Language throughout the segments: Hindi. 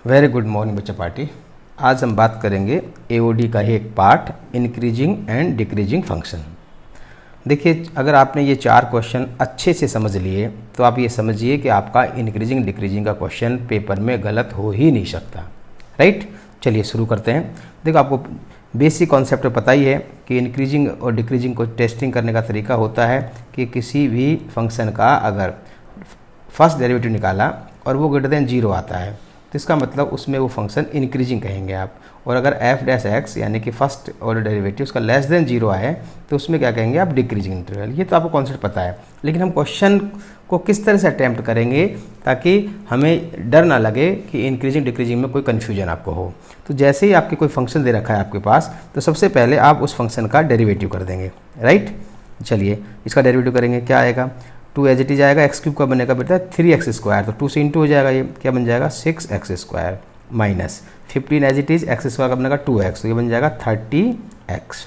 वेरी गुड मॉर्निंग बच्चा पार्टी। आज हम बात करेंगे एओडी का ही एक part, increasing and decreasing function. देखिए, अगर आपने ये 4 क्वेश्चन अच्छे से समझ लिए तो आप ये समझिए कि आपका इंक्रीजिंग डिक्रीजिंग का क्वेश्चन पेपर में गलत हो ही नहीं सकता। राइट, चलिए शुरू करते हैं। देखो, आपको बेसिक कॉन्सेप्ट पता ही है कि इंक्रीजिंग और डिक्रीजिंग को टेस्टिंग करने का तरीका होता है कि किसी भी फंक्शन का अगर फर्स्ट डेरिवेटिव निकाला और वो ग्रेटर देन 0 आता है तो इसका मतलब उसमें वो फंक्शन इंक्रीजिंग कहेंगे आप। और अगर एफ डैश एक्स यानी कि फर्स्ट ऑर्डर डेरिवेटिव उसका लेस देन 0 आए तो उसमें क्या कहेंगे आप, डिक्रीजिंग इंटरवल। ये तो आपको कॉन्सेप्ट पता है, लेकिन हम क्वेश्चन को किस तरह से अटैम्प्ट करेंगे ताकि हमें डर ना लगे कि इंक्रीजिंग डिक्रीजिंग में कोई कन्फ्यूजन आपको हो। तो जैसे ही आपके कोई फंक्शन दे रखा है आपके पास, तो सबसे पहले आप उस फंक्शन का डेरिवेटिव कर देंगे। राइट, चलिए इसका डेरिवेटिव करेंगे। क्या आएगा, 2 एज इट इज आएगा। एक्स क्यूब का बनेगा बेटा 3x², तो 2 से इंटू हो जाएगा, ये क्या बन जाएगा 6x² minus 15 as it is x² का बनेगा 2x, तो ये बन जाएगा 30x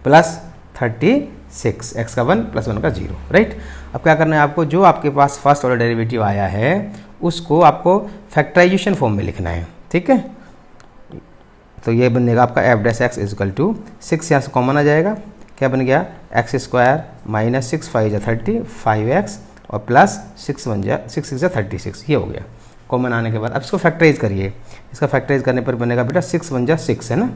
प्लस 36, x का 1 प्लस 1 का 0। राइट, अब क्या करना है आपको, जो आपके पास फर्स्ट ऑर्डर डेरिवेटिव आया है उसको आपको फैक्टराइजेशन फॉर्म में लिखना है। ठीक है, तो ये बनेगा आपका f dash x is equal to 6, यहाँ से कॉमन आ जाएगा, क्या बन गया x² माइनस 6 5 जा 30 5x और प्लस 6 6 जा 36, ये हो गया। कॉमन आने के बाद अब इसको फैक्टराइज करिए। इसका फैक्टराइज करने पर बनेगा बेटा 6 1 जा 6 है ना,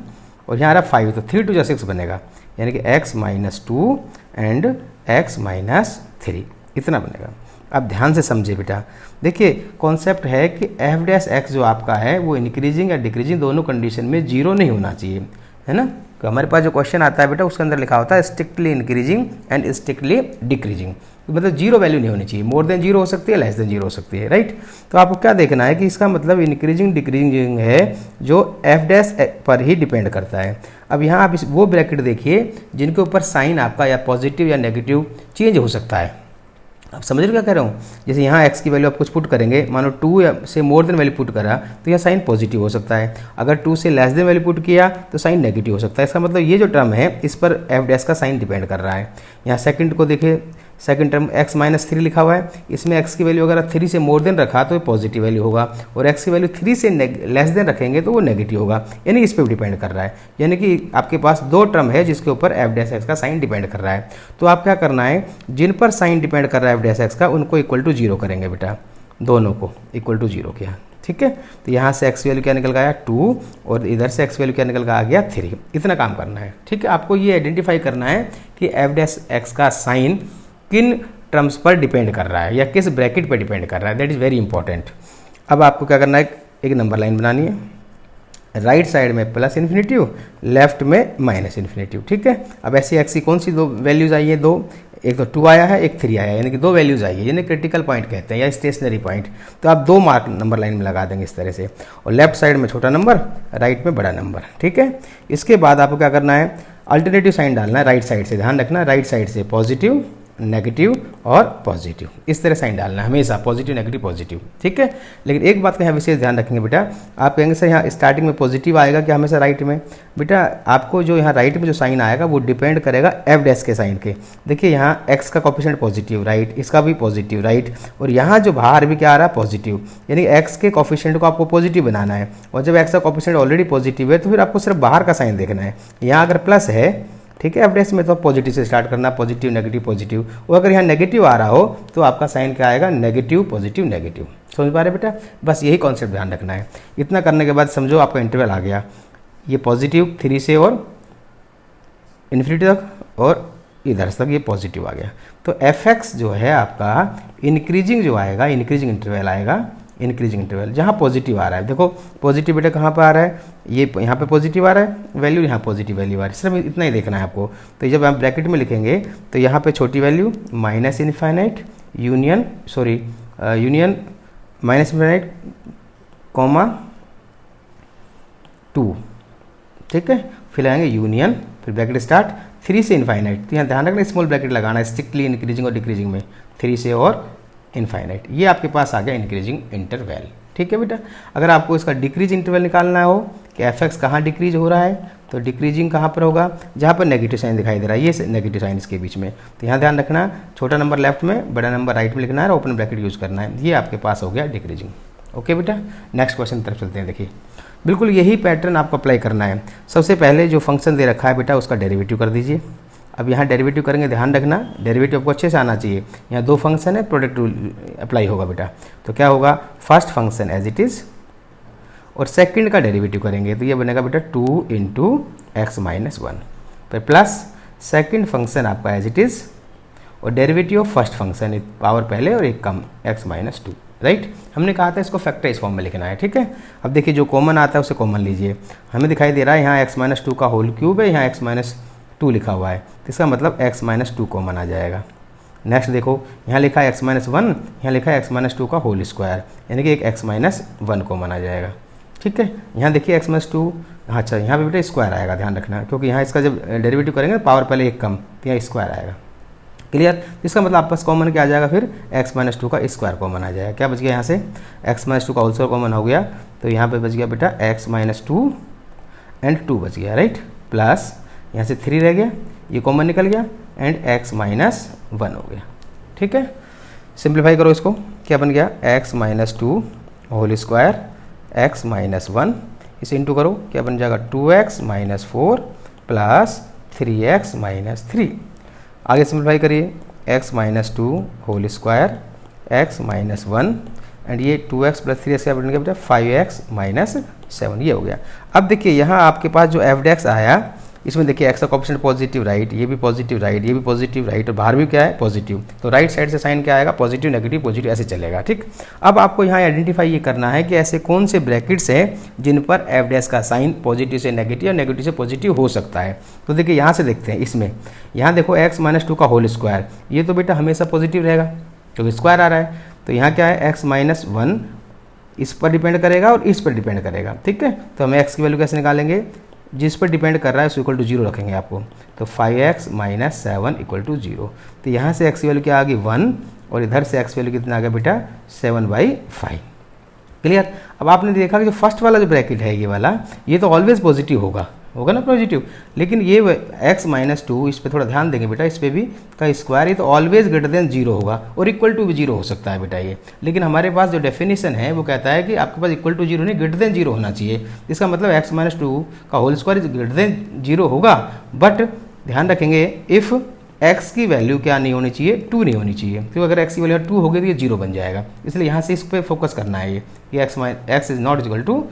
और यहाँ आ रहा 5, तो 3 2 जा 6 बनेगा, यानी कि x minus 2 and x minus 3 इतना बनेगा। अब ध्यान से समझिए बेटा, देखिए कॉन्सेप्ट है कि एफ डैश एक्स जो आपका है वो इंक्रीजिंग या डिक्रीजिंग दोनों कंडीशन में 0 नहीं होना चाहिए, है ना। तो हमारे पास जो क्वेश्चन आता है बेटा उसके अंदर लिखा होता है strictly increasing and strictly decreasing, मतलब 0 वैल्यू नहीं होनी चाहिए, मोर देन 0 हो सकती है, लेस देन 0 हो सकती है। राइट, तो आपको क्या देखना है कि इसका मतलब इंक्रीजिंग डिक्रीजिंग है जो एफ डैश पर ही डिपेंड करता है। अब यहाँ आप वो ब्रैकेट देखिए जिनके ऊपर साइन आपका या पॉजिटिव या नेगेटिव चेंज हो सकता है। आप समझ रहे क्या कह रहा हूँ, जैसे यहाँ x की वैल्यू आप कुछ पुट करेंगे, मानो 2 से मोर देन वैल्यू पुट करा तो यह साइन पॉजिटिव हो सकता है, अगर 2 से लेस देन वैल्यू पुट किया तो साइन नेगेटिव हो सकता है। इसका मतलब ये जो टर्म है इस पर एफ डैश का साइन डिपेंड कर रहा है। यहाँ सेकंड को देखिए, सेकंड टर्म x माइनस 3 लिखा हुआ है, इसमें x की वैल्यू अगर 3 से मोर देन रखा तो पॉजिटिव वैल्यू होगा, और x की वैल्यू 3 से लेस देन रखेंगे तो वो नेगेटिव होगा, यानी इस पर भी डिपेंड कर रहा है। यानी कि आपके पास 2 टर्म है जिसके ऊपर एफ डैश एक्स का साइन डिपेंड कर रहा है। तो आप क्या करना है, जिन पर साइन डिपेंड कर रहा है एफ डैश एक्स का उनको इक्वल टू 0 करेंगे बेटा, दोनों को इक्वल टू 0 किया। ठीक है, तो यहाँ से x वैल्यू क्या निकल गया 2 और इधर से x वैल्यू क्या निकल आ गया 3, इतना काम करना है। ठीक है, आपको ये आइडेंटिफाई करना है कि एफ डैश एक्स का साइन किन टर्म्स पर डिपेंड कर रहा है या किस ब्रैकेट पर डिपेंड कर रहा है, दैट इज़ वेरी इंपॉर्टेंट। अब आपको क्या करना है, एक नंबर लाइन बनानी है, राइट साइड में प्लस इन्फिनेटिव, लेफ्ट में माइनस इन्फिनेटिव। ठीक है, अब ऐसी एक्स की कौन सी 2 वैल्यूज आई है, 2, एक तो 2 आया है, एक 3 आया है, यानी कि 2 वैल्यूज आई है, यानी क्रिटिकल पॉइंट कहते हैं या स्टेशनरी पॉइंट। तो आप 2 मार्क नंबर लाइन में लगा देंगे इस तरह से, और लेफ्ट साइड में छोटा नंबर, राइट में बड़ा नंबर। ठीक है, इसके बाद आपको क्या करना है, अल्टरनेटिव साइन डालना है राइट साइड से, ध्यान रखना राइट साइड से पॉजिटिव नेगेटिव और पॉजिटिव, इस तरह साइन डालना है हमेशा, पॉजिटिव नेगेटिव पॉजिटिव। ठीक है, लेकिन एक बात का यहाँ विशेष ध्यान रखेंगे बेटा, आप कहेंगे सर यहाँ स्टार्टिंग में पॉजिटिव आएगा क्या हमेशा राइट में, बेटा आपको जो यहाँ राइट में जो साइन आएगा वो डिपेंड करेगा एफ डैश के साइन के। देखिए यहाँ एक्स का कोफिशिएंट पॉजिटिव राइट, इसका भी पॉजिटिव राइट, और यहाँ जो बाहर भी क्या आ रहा है पॉजिटिव, यानी एक्स के कोफिशिएंट को आपको पॉजिटिव बनाना है, और जब एक्स का कोफिशिएंट ऑलरेडी पॉजिटिव है तो फिर आपको सिर्फ बाहर का साइन देखना है। यहाँ अगर प्लस है, ठीक है, एफ डैश में तो पॉजिटिव से स्टार्ट करना, पॉजिटिव नेगेटिव पॉजिटिव, और अगर यहाँ नेगेटिव आ रहा हो तो आपका साइन क्या आएगा, नेगेटिव पॉजिटिव नेगेटिव। समझ पा रहे बेटा, बस यही कॉन्सेप्ट ध्यान रखना है। इतना करने के बाद समझो आपका इंटरवल आ गया, ये पॉजिटिव 3 से और इन्फिनिटी तक, और इधर तक ये पॉजिटिव आ गया। तो एफ एक्स जो है आपका इंक्रीजिंग जो आएगा, इंक्रीजिंग इंटरवल आएगा, इंक्रीजिंग इंटरवल जहाँ पॉजिटिव आ रहा है। देखो पॉजिटिव बेटा कहाँ पर आ रहा है, ये यहाँ पे पॉजिटिव आ रहा है वैल्यू, यहाँ पॉजिटिव वैल्यू आ रही है, सिर्फ इतना ही देखना है आपको। तो जब हम ब्रैकेट में लिखेंगे तो यहाँ पे छोटी value minus infinite union union minus infinite comma 2, ठीक है, फिर आएंगे यूनियन, फिर ब्रैकेट स्टार्ट 3 से इनफाइनाइट। तो यहाँ ध्यान रखना स्मॉल ब्रैकेट लगाना है स्ट्रिक्टली इंक्रीजिंग और डिक्रीजिंग में, 3 से और इनफाइनाइट, ये आपके पास आ गया इंक्रीजिंग इंटरवल। ठीक है बेटा, अगर आपको इसका डिक्रीज इंटरवल निकालना हो कि एफ एक्स कहाँ डिक्रीज हो रहा है, तो डिक्रीजिंग कहाँ पर होगा, जहाँ पर नेगेटिव साइन दिखाई दे रहा है, ये नेगेटिव साइन इसके बीच में। तो यहाँ ध्यान रखना छोटा नंबर लेफ्ट में, बड़ा नंबर राइट में लिखना है और ओपन ब्रैकेट यूज करना है, ये आपके पास हो गया डिक्रीजिंग। ओके बेटा, नेक्स्ट क्वेश्चन की तरफ चलते हैं। देखिए बिल्कुल यही पैटर्न आपको अप्लाई करना है। सबसे पहले जो फंक्शन दे रखा है बेटा उसका डेरिवेटिव कर दीजिए। अब यहाँ डेरिवेटिव करेंगे, ध्यान रखना डेरिवेटिव आपको अच्छे से आना चाहिए। यहाँ दो फंक्शन है, प्रोडक्ट रूल अप्लाई होगा बेटा। तो क्या होगा, first function as it is और सेकंड का डेरिवेटिव करेंगे तो ये बनेगा बेटा 2 इंटू एक्स माइनस 1 फिर प्लस सेकंड फंक्शन आपका एज इट इज़ और derivative of first function, power पहले और एक कम एक्स माइनस 2, राइट। हमने कहा था इसको फैक्टराइज फॉर्म में लिखना है, ठीक है। अब देखिए जो कॉमन आता है उसे कॉमन लीजिए। हमें दिखाई दे रहा है यहाँ एक्स माइनस 2 का होल क्यूब है, यहाँ एक्स माइनस 2 लिखा हुआ है, तो इसका मतलब एक्स माइनस 2 कॉमन आ जाएगा। नेक्स्ट देखो यहाँ लिखा है एक्स माइनस 1, यहाँ लिखा है एक्स माइनस 2 का होल स्क्वायर, यानी कि एक एक्स माइनस 1 कॉमन आ जाएगा, ठीक है। यहाँ देखिए एक्स माइनस 2, अच्छा यहाँ पे बेटा स्क्वायर आएगा, ध्यान रखना, क्योंकि यहाँ इसका जब डेरिवेटिव करेंगे पावर पहले एक कम तो यहाँ स्क्वायर आएगा, क्लियर। इसका मतलब आपके पास कॉमन क्या आ जाएगा, फिर एक्स माइनस 2 का स्क्वायर कॉमन आ जाएगा। क्या बच गया यहाँ से, एक्स माइनस 2 का होल स्क्वायर कॉमन हो गया, तो यहाँ पे बच गया बेटा एक्स माइनस 2 एंड 2 बच गया, राइट। प्लस यहाँ से 3 रह गया, ये कॉमन निकल गया एंड एक्स माइनस 1 हो गया, ठीक है। सिंप्लीफाई करो इसको, क्या बन गया x minus 2 whole square x minus 1, इसे इंटू करो, क्या बन जाएगा 2x minus 4 plus 3x minus 3। आगे सिंप्लीफाई करिए, x minus 2 whole square x minus 1 and ये 2x प्लस 3x क्या बन गया बेटा 5x माइनस 7, ये हो गया। अब देखिए यहाँ आपके पास जो एफ डेक्स आया, इसमें देखिए एक्स का कोएफिशिएंट पॉजिटिव राइट, ये भी पॉजिटिव राइट, ये भी पॉजिटिव राइट और बाहर भी क्या है पॉजिटिव, तो राइट साइड से साइन क्या आएगा पॉजिटिव नेगेटिव पॉजिटिव ऐसे चलेगा, ठीक। अब आपको यहाँ आइडेंटिफाई ये करना है कि ऐसे कौन से ब्रैकेट्स हैं जिन पर एफ डैश का साइन पॉजिटिव से नेगेटिव और नेगेटिव से पॉजिटिव हो सकता है। तो देखिए यहाँ से देखते हैं, इसमें यहाँ देखो एक्स माइनस 2 का होल स्क्वायर, ये तो बेटा हमेशा पॉजिटिव रहेगा क्योंकि स्क्वायर आ रहा है। तो यहाँ क्या है एक्स माइनस 1 इस पर डिपेंड करेगा और इस पर डिपेंड करेगा, ठीक है। तो हम एक्स की वैल्यू कैसे निकालेंगे, जिस पर डिपेंड कर रहा है उसको इक्वल टू 0 रखेंगे आपको, तो 5x माइनस 7 इक्वल टू 0। तो यहाँ से x की वैल्यू क्या आ गई 1 और इधर से x वैल्यू कितना आ गया बेटा 7/5, क्लियर। अब आपने देखा कि जो फर्स्ट वाला जो ब्रैकेट है ये वाला, ये तो ऑलवेज पॉजिटिव होगा ना पॉजिटिव, लेकिन ये x माइनस 2 इस पर थोड़ा ध्यान देंगे बेटा, इस पर भी का स्क्वायर ये तो ऑलवेज ग्रेटर देन 0 होगा और इक्वल टू भी 0 हो सकता है बेटा ये, लेकिन हमारे पास जो डेफिनेशन है वो कहता है कि आपके पास इक्वल टू 0 नहीं ग्रेटर देन 0 होना चाहिए। इसका मतलब x माइनस 2 का होल स्क्वायर ग्रेटर देन 0 होगा, बट ध्यान रखेंगे इफ़ x की वैल्यू क्या नहीं होनी चाहिए 2 नहीं होनी चाहिए, क्योंकि अगर x की वैल्यू 2 होगी तो ये 0 बन जाएगा। इसलिए यहाँ से इस पर फोकस करना है ये x is not equal to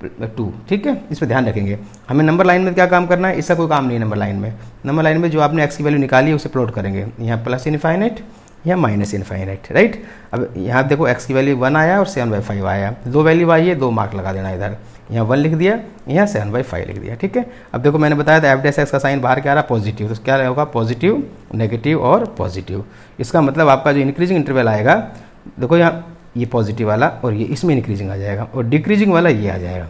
2, ठीक है, इस पर ध्यान रखेंगे। हमें नंबर लाइन में क्या काम करना है, इसका कोई काम नहीं है नंबर लाइन में। नंबर लाइन में जो आपने x की वैल्यू निकाली है उसे प्लॉट करेंगे, यहाँ प्लस इनफाइनाइट या माइनस इनफाइनाइट, राइट। अब यहाँ देखो x की वैल्यू 1 आया और 7/5 आया, दो वैल्यू आई है, 2 मार्क लगा देना इधर, यहाँ 1 लिख दिया, यहाँ 7/5 लिख दिया, ठीक है। अब देखो मैंने बताया था एफ डैश एक्स का साइन बाहर क्या आ रहा है पॉजिटिव, तो क्या होगा पॉजिटिव नेगेटिव और पॉजिटिव। इसका मतलब आपका जो इंक्रीजिंग इंटरवल आएगा, देखो यहाँ ये पॉजिटिव वाला और ये इसमें इंक्रीजिंग आ जाएगा और डिक्रीजिंग वाला ये आ जाएगा,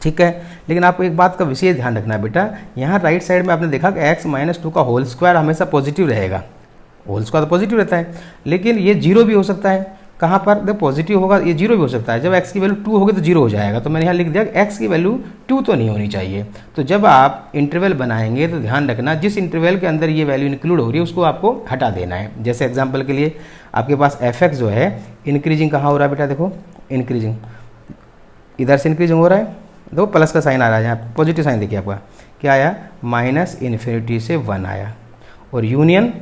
ठीक है। लेकिन आपको एक बात का विशेष ध्यान रखना है बेटा, यहाँ राइट साइड में आपने देखा कि x माइनस 2 का होल स्क्वायर हमेशा पॉजिटिव रहेगा, होल स्क्वायर तो पॉजिटिव रहता है, लेकिन ये 0 भी हो सकता है। कहाँ पर जब पॉजिटिव होगा ये 0 भी हो सकता है, जब x की वैल्यू 2 होगी तो 0 हो जाएगा। तो मैंने यहाँ लिख दिया कि x की वैल्यू 2 तो नहीं होनी चाहिए। तो जब आप इंटरवल बनाएंगे तो ध्यान रखना जिस इंटरवल के अंदर ये वैल्यू इंक्लूड हो रही है उसको आपको हटा देना है। जैसे एग्जाम्पल के लिए आपके पास f(x) जो है इंक्रीजिंग कहाँ हो रहा है बेटा, देखो इंक्रीजिंग इधर से इंक्रीजिंग हो रहा है, दो प्लस का साइन आ रहा है, यहाँ पॉजिटिव साइन देखिए आपका क्या आया माइनस इन्फिनिटी से 1 आया, और यूनियन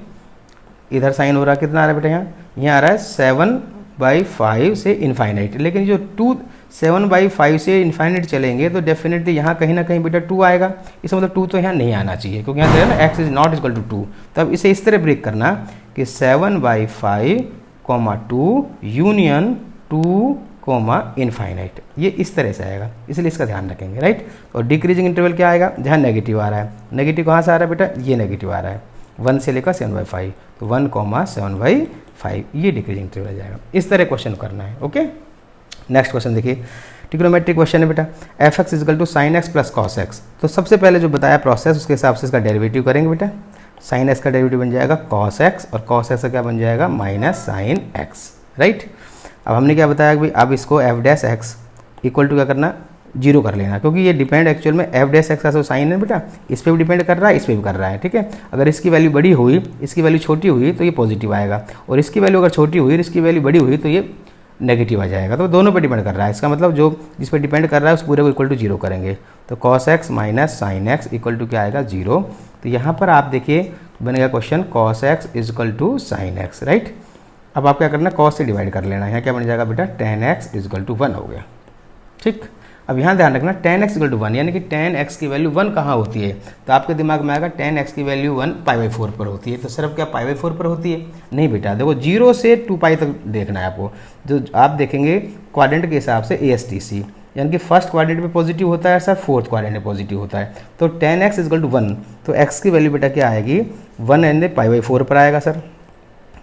इधर साइन हो रहा है कितना आ रहा है बेटा, यहाँ आ रहा है 7/5 से इनफाइनाइट। लेकिन जो 7/5 से इनफाइनाइट चलेंगे तो डेफिनेटली यहाँ कहीं ना कहीं बेटा 2 आएगा, इसका मतलब 2 तो यहाँ नहीं आना चाहिए, क्योंकि यहाँ ना x is not equal to 2। तब इसे इस तरह ब्रेक करना कि 7/5, 2 यूनियन 2, इनफाइनाइट, ये इस तरह से आएगा, इसलिए इसका ध्यान रखेंगे, राइट। और डिक्रीजिंग इंटरवल क्या आएगा, जहाँ नेगेटिव आ रहा है, नेगेटिव कहाँ से आ रहा है बेटा, ये नेगेटिव आ रहा है 1 से लेकर 7/5, तो 1,7/5 ये डिक्रीजिंग इंटरवल आ जाएगा। इस तरह क्वेश्चन करना है, ओके। नेक्स्ट क्वेश्चन देखिए, ट्रिग्नोमेट्रिक क्वेश्चन है बेटा, f(x) equal to sin x plus cos x। तो सबसे पहले जो बताया प्रोसेस उसके हिसाब से इसका डेरिवेटिव करेंगे बेटा। sin x का डेरिवेटिव बन जाएगा cos x और cos x का क्या बन जाएगा माइनस sin x, राइट। अब हमने क्या बताया कि भाई अब इसको f dash x equal to क्या करना 0 कर लेना, क्योंकि ये डिपेंड एक्चुअल में f डैश x का जो साइन है बेटा इस पर भी डिपेंड कर रहा है, इस पर भी कर रहा है, ठीक है। अगर इसकी वैल्यू बड़ी हुई इसकी वैल्यू छोटी हुई तो ये पॉजिटिव आएगा, और इसकी वैल्यू अगर छोटी हुई और इसकी वैल्यू बड़ी हुई तो ये नेगेटिव आ जाएगा। तो दोनों पे डिपेंड कर रहा है, इसका मतलब जो जिस पे डिपेंड कर रहा है उस पूरे को इक्वल टू जीरो करेंगे। तो cos x minus sine x equal to क्या आएगा, जीरो। तो यहाँ पर आप देखिए बनेगा question cos x is equal to sine x, right. अब आप क्या करना है, cos से डिवाइड कर लेना है। यहाँ क्या बन जाएगा बेटा, tan x is equal to 1 हो गया, ठीक। अब यहाँ ध्यान रखना tan x इक्वल टू 1, यानी कि tan x की वैल्यू 1 कहाँ होती है, तो आपके दिमाग में आएगा tan x की वैल्यू 1 π/4 पर होती है। तो सिर्फ क्या π/4 पर होती है, नहीं बेटा, देखो 0 से 2π तक देखना है आपको। जो आप देखेंगे क्वाड्रेंट के हिसाब से ASTC, यानी कि फर्स्ट क्वाड्रेंट में पॉजिटिव होता है सर, फोर्थ क्वाड्रेंट में पॉजिटिव होता है। तो tan x इक्वल टू 1, तो x की वैल्यू बेटा क्या आएगी, 1 एंड π/4 पर आएगा सर,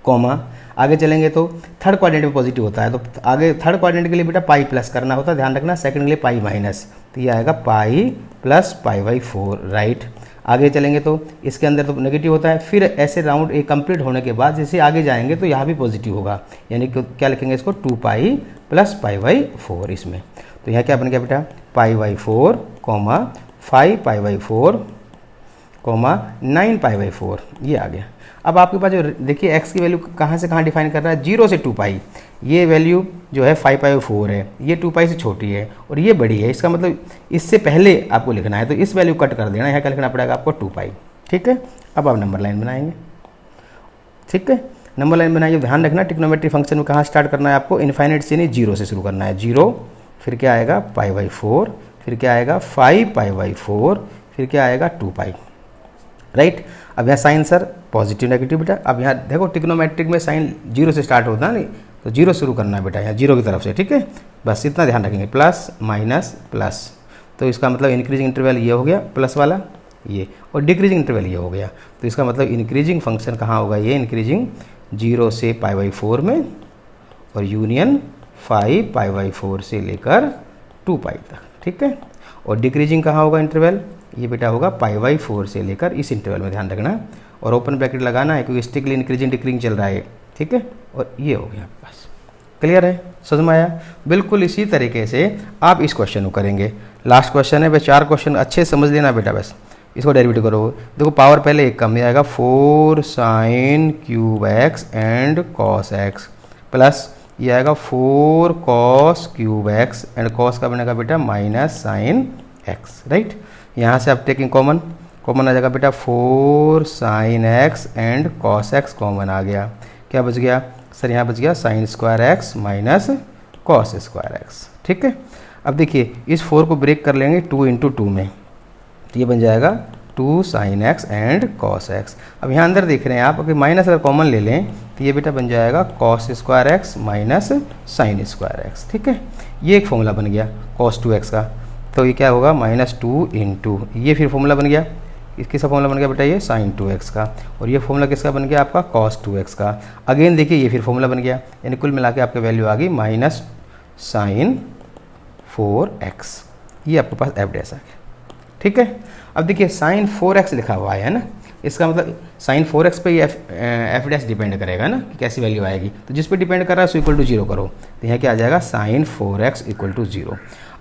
कॉमा। आगे चलेंगे तो थर्ड क्वाड्रेंट में पॉजिटिव होता है, तो आगे थर्ड क्वाड्रेंट के लिए बेटा पाई प्लस करना होता है, ध्यान रखना। सेकंड के लिए पाई माइनस, तो ये आएगा पाई प्लस π/4, राइट। आगे चलेंगे तो इसके अंदर तो नेगेटिव होता है, फिर ऐसे राउंड एक कंप्लीट होने के बाद जैसे आगे जाएंगे तो यहाँ भी पॉजिटिव होगा, यानी कि क्या लिखेंगे इसको, 2π प्लस π/4 इसमें। तो यहाँ क्या बन गया बेटा, π/4 कॉमा 5π/4 कॉमा 9π/4, ये आ गया। अब आपके पास जो देखिए x की वैल्यू कहाँ से कहाँ डिफाइन कर रहा है, 0 से 2π। ये वैल्यू जो है 5π/4 है, ये 2π से छोटी है और ये बड़ी है, इसका मतलब इससे पहले आपको लिखना है, तो इस वैल्यू कट कर देना, यहाँ क्या लिखना पड़ेगा आपको, 2π, ठीक है। अब आप नंबर लाइन बनाएंगे, ठीक है। नंबर लाइन बनाइए, ध्यान रखना ट्रिग्नोमेट्री फंक्शन में कहाँ स्टार्ट करना है आपको, इनफाइनाइट से नहीं, 0 से शुरू करना है। 0, फिर क्या आएगा π/4, फिर क्या आएगा 5π/4, फिर क्या आएगा 2π, राइट। अब यहाँ साइन सर पॉजिटिव नेगेटिव बेटा, अब यहाँ देखो ट्रिग्नोमेट्रिक में साइन 0 से स्टार्ट होता है नहीं, तो 0 शुरू करना है बेटा, यहाँ 0 की तरफ से, ठीक है। बस इतना ध्यान रखेंगे, प्लस माइनस प्लस, तो इसका मतलब इंक्रीजिंग इंटरवल ये हो गया प्लस वाला ये, और डिक्रीजिंग इंटरवल ये हो गया। तो इसका मतलब इंक्रीजिंग फंक्शन कहाँ होगा, ये इंक्रीजिंग 0 से π/4 में, और यूनियन 5π/4 से लेकर 2π तक, ठीक है। और डिक्रीजिंग कहाँ होगा इंटरवल, ये बेटा होगा π/4 से लेकर इस इंटरवल में, ध्यान रखना, और ओपन ब्रैकेट लगाना है क्योंकि स्ट्रिक्टली इंक्रीजिंग डिक्रीजिंग चल रहा है, ठीक है। और ये हो गया, बस क्लियर है, समझ में आया। बिल्कुल इसी तरीके से आप इस क्वेश्चन को करेंगे। लास्ट क्वेश्चन है, बस 4 क्वेश्चन अच्छे से समझ लेना बेटा, बस इसको डेरिवेटिव करो। देखो पावर पहले एक कम आएगा, 4 sin cube x and cos x, plus ये आएगा 4 cos cube x and cos का बनेगा बेटा माइनस sin x, राइट। यहाँ से आप टेकिंग कॉमन आ जाएगा बेटा, 4 sin x and cos x common आ गया, क्या बच गया सर, यहाँ बच गया sin square x minus cos square x, ठीक है। अब देखिए इस 4 को ब्रेक कर लेंगे 2 × 2 में, तो ये बन जाएगा 2 sin x and cos x। अब यहाँ अंदर देख रहे हैं आप, अगर माइनस अगर कॉमन ले लें तो ये बेटा बन जाएगा cos square x minus sin square x, ठीक है। ये एक फॉर्मूला बन गया cos 2x का, तो ये क्या होगा -2 × ये फिर फॉर्मूला बन गया, किसका फॉर्मूला बन गया बेटा, ये sin 2x का, और ये फॉर्मूला किसका बन गया आपका, cos 2x का। अगेन देखिए ये फिर फॉर्मूला बन गया, यानी कुल मिला के आपकी वैल्यू आ गई -sin 4x, ये आपके पास f डैश आ गया, ठीक है। अब देखिए sin 4x लिखा हुआ है ना, इसका मतलब sin 4x पे ये f डैश डिपेंड करेगा ना कि कैसी वैल्यू आएगी, तो जिस पे डिपेंड कर रहा है उसको इक्वल टू 0 करो, तो यहाँ क्या आ जाएगा sin 4x इक्वल टू 0।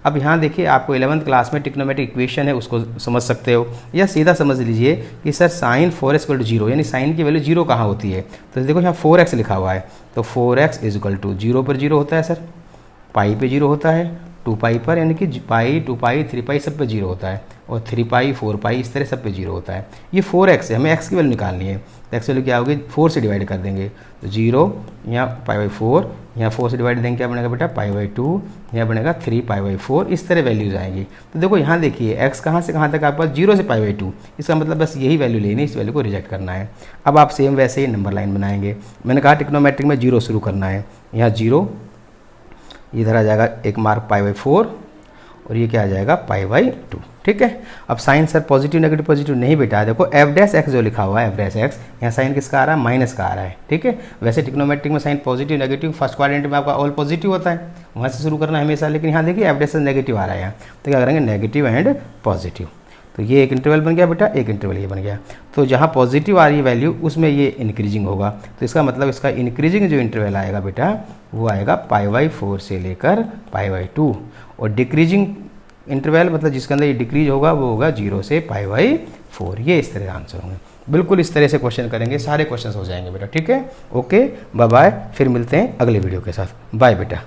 अब यहाँ देखिए आपको 11th क्लास में ट्रिग्नोमेट्रिक इक्वेशन है उसको समझ सकते हो, या सीधा समझ लीजिए कि sir sin 4x equal to 0, यानी साइन की वैल्यू 0 कहाँ होती है, तो देखो यहाँ 4x लिखा हुआ है, तो 4x इज इक्वल टू 0 पर 0 होता है सर, पाई पे 0 होता है, 2π पर, यानी कि पाई 2π 3π सब पे 0 होता है, और 3π 4π इस तरह सब पे 0 होता है। ये 4x है, हमें x की वैल्यू निकालनी है, तो x वैल्यू क्या होगी, 4 से डिवाइड कर देंगे, तो 0 यहाँ π/4, यहाँ 4 से डिवाइड देंगे क्या बनेगा बेटा π/2, यहाँ बनेगा 3π/4, इस तरह वैल्यूज आएंगी। तो देखो यहाँ देखिए x कहाँ से कहाँ तक आपके पास, 0 से π/2, इसका मतलब बस यही वैल्यू लेनी, इस वैल्यू को रिजेक्ट करना है। अब आप सेम वैसे ही नंबर लाइन बनाएंगे, मैंने कहा ट्रिग्नोमेट्रिक में 0 शुरू करना है, यहाँ 0, इधर आ जाएगा एक मार्क π/4, और ये क्या आ जाएगा π/2, ठीक है। अब साइन सर पॉजिटिव नेगेटिव पॉजिटिव नहीं बेटा, देखो f डैश x जो लिखा हुआ है f डैश x, यहाँ साइन किसका आ रहा है, माइनस का आ रहा है, ठीक है। वैसे ट्रिग्नोमेट्रिक में sine positive negative first quadrant में आपका ऑल पॉजिटिव होता है, वहाँ से शुरू करना है हमेशा, लेकिन यहाँ देखिए f डैश नेगेटिव आ रहा है यहाँ, तो क्या करेंगे नेगेटिव एंड पॉजिटिव, तो ये एक इंटरवल बन गया बेटा, एक इंटरवल ये बन गया। तो जहाँ पॉजिटिव आ रही है वैल्यू उसमें ये इंक्रीजिंग होगा, तो इसका मतलब इसका इंक्रीजिंग जो इंटरवल आएगा बेटा वो आएगा π/4 से लेकर π/2, और डिक्रीजिंग इंटरवल मतलब जिसके अंदर ये डिक्रीज होगा वो होगा 0 से π/4, ये इस तरह आंसर होंगे। बिल्कुल इस तरह से क्वेश्चन करेंगे, सारे क्वेश्चन हो जाएंगे बेटा, ठीक है। ओके, बाय बाय, फिर मिलते हैं अगले वीडियो के साथ। बाय बेटा।